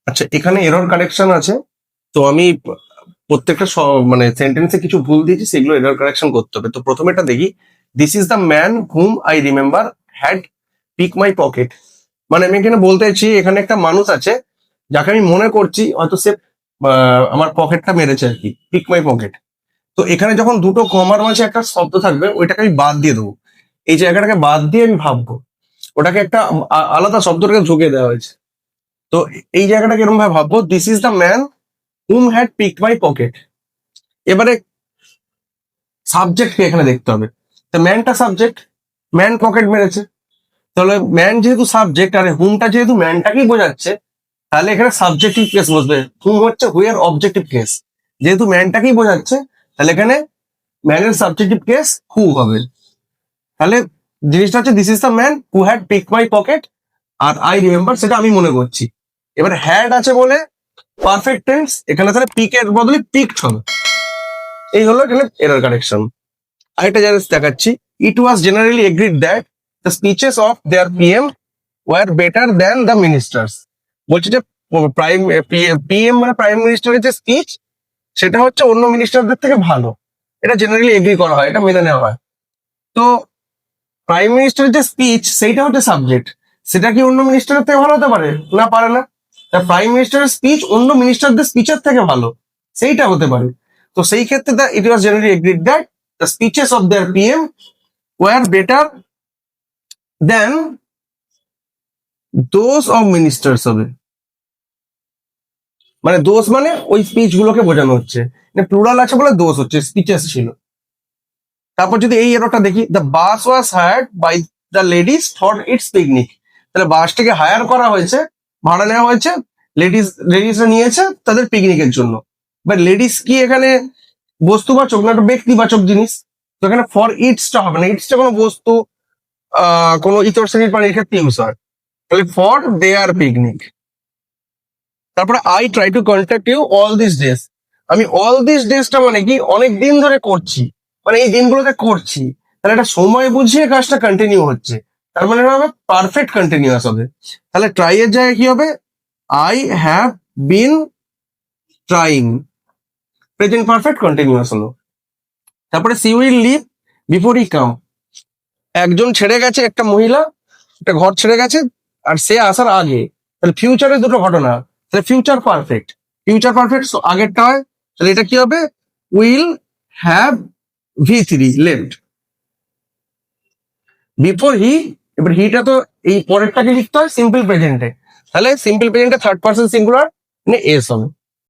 আচ্ছা, এখানে error correction আছে। তো আমি প্রত্যেকটা মানে সেন্টেন্সে কিছু ভুল দিয়েছি, সেগুলো এরর কারেকশন করতে হবে। তো প্রথমে এটা দেখি, this is the man whom I remember had pick my pocket. মানে আমি এখানে বলতে চাইছি এখানে একটা মানুষ আছে যাকে আমি মনে করছি হয়তো সে আমার পকেটটা মেরেছে আর কি, পিক মাই পকেট। তো এখানে যখন দুটো কমার মাঝে একটা শব্দ থাকবে ওইটাকে আমি বাদ দিয়ে দেবো, এই জায়গাটাকে বাদ দিয়ে আমি ভাববো, ওটাকে একটা আলাদা শব্দটাকে ঢুকে দেওয়া হয়েছে। তো এই জায়গাটাকে এরকম ভাবে ভাববো, this is the man whom had pick my pocket. এবারে সাবজেক্টকে এখানে দেখতে হবে। তো ম্যানটা সাবজেক্ট, ম্যান পকেট মেরেছে, তাহলে ম্যান যেহেতু সাবজেক্ট আর হুমটা যেহেতু ম্যানটাকেই বোঝাচ্ছে, তাহলে এখানে সাবজেক্টিভ কেস বসবে। হুম হচ্ছে হুয়ের অবজেক্টিভ কেস, যেহেতু ম্যানটাকেই বোঝাচ্ছে তাহলে এখানে ম্যানের সাবজেক্টিভ কেস হু হবে। তাহলে জিনিসটা হচ্ছে this is the man who had pick my pocket, আর আই রিমেম্বার সেটা আমি মনে করছি। এবার হ্যাড আছে বলে পারফেক্ট টেন্স, এখানে তাহলে পিকের বদলে পিকড হবে। এই হলো এখানে এরর কারেকশন। আরেকটা জিনিস দেখাচ্ছি, it was generally agreed that the speeches of their PM were better than the ministers. বলছে যে প্রাইম পিএম মানে প্রাইম মিনিস্টারের যে স্পিচ সেটা হচ্ছে অন্য মিনিস্টারদের থেকে ভালো। এটা জেনারেলি এগ্রি করা হয়, এটা মেনে নেওয়া হয়। তো প্রাইম মিনিস্টারের যে স্পিচ সেইটা হচ্ছে সাবজেক্ট, সেটা কি অন্য মিনিস্টারের থেকে ভালো হতে পারে? না, পারে না। তা প্রাইম মিনিস্টারের স্পিচ অন্য মিনিস্টারদের স্পিচের থেকে ভালো, সেইটা হতে পারে। তো সেই ক্ষেত্রে it was generally agreed that the speeches of their PM were better than those of ministers হবে। মানে দোষ মানে ওই স্পিচ গুলোকে বোঝানো হচ্ছে, প্লুরাল আছে বলে দোষ হচ্ছে, স্পিচেস ছিল। তারপর যদি এই এরোটা দেখি, the bus was hired by the ladies for its picnic. তাহলে বাসটাকে হায়ার করা হয়েছে, ভাড়া নেওয়া হয়েছে, লেডিসরা নিয়েছে তাদের পিকনিকের জন্য। বাট লেডিস কি এখানে বস্তুবাচক না একটা ব্যক্তিবাচক জিনিস? তো এখানে ফর ইটসটা হবে না, ইটসটা কোনো বস্তু কোনো ইতর শ্রেণীর প্রাণীর ক্ষেত্রে ইউজ হয়। তাহলে ফর দেয়ার পিকনিক। তারপরে I try to contact you all this days. আমি অল দিস ডেজটা মানে কি অনেক দিন ধরে করছি, মানে এই দিনগুলোতে করছি। তাহলে একটা সময় বুঝিয়ে কাজটা কন্টিনিউ হচ্ছে, তার মানে এটা হবে পারফেক্ট কন্টিনিউয়াস হবে। তাহলে ট্রাই এর জায়গায় কি হবে? I have been trying, present perfect continuous হলো। তারপরে she will leave before he come. একজন ছেড়ে গেছে, একটা মহিলা একটা ঘর ছেড়ে গেছে আর সে আসার আগে। তাহলে ফিউচারের দুটো ঘটনা, তাহলে ফিউচার পারফেক্ট। ফিউচার পারফেক্ট আগেরটা হয়, তাহলে এটা কি হবে? Will have V3 left before he. এবার হিটা তো এই পরেরটাকে লিখতে হয় সিম্পল প্রেজেন্টে, তাহলে সিম্পল প্রেজেন্টে থার্ড পার্সন সিঙ্গুলার মানে এস হবে।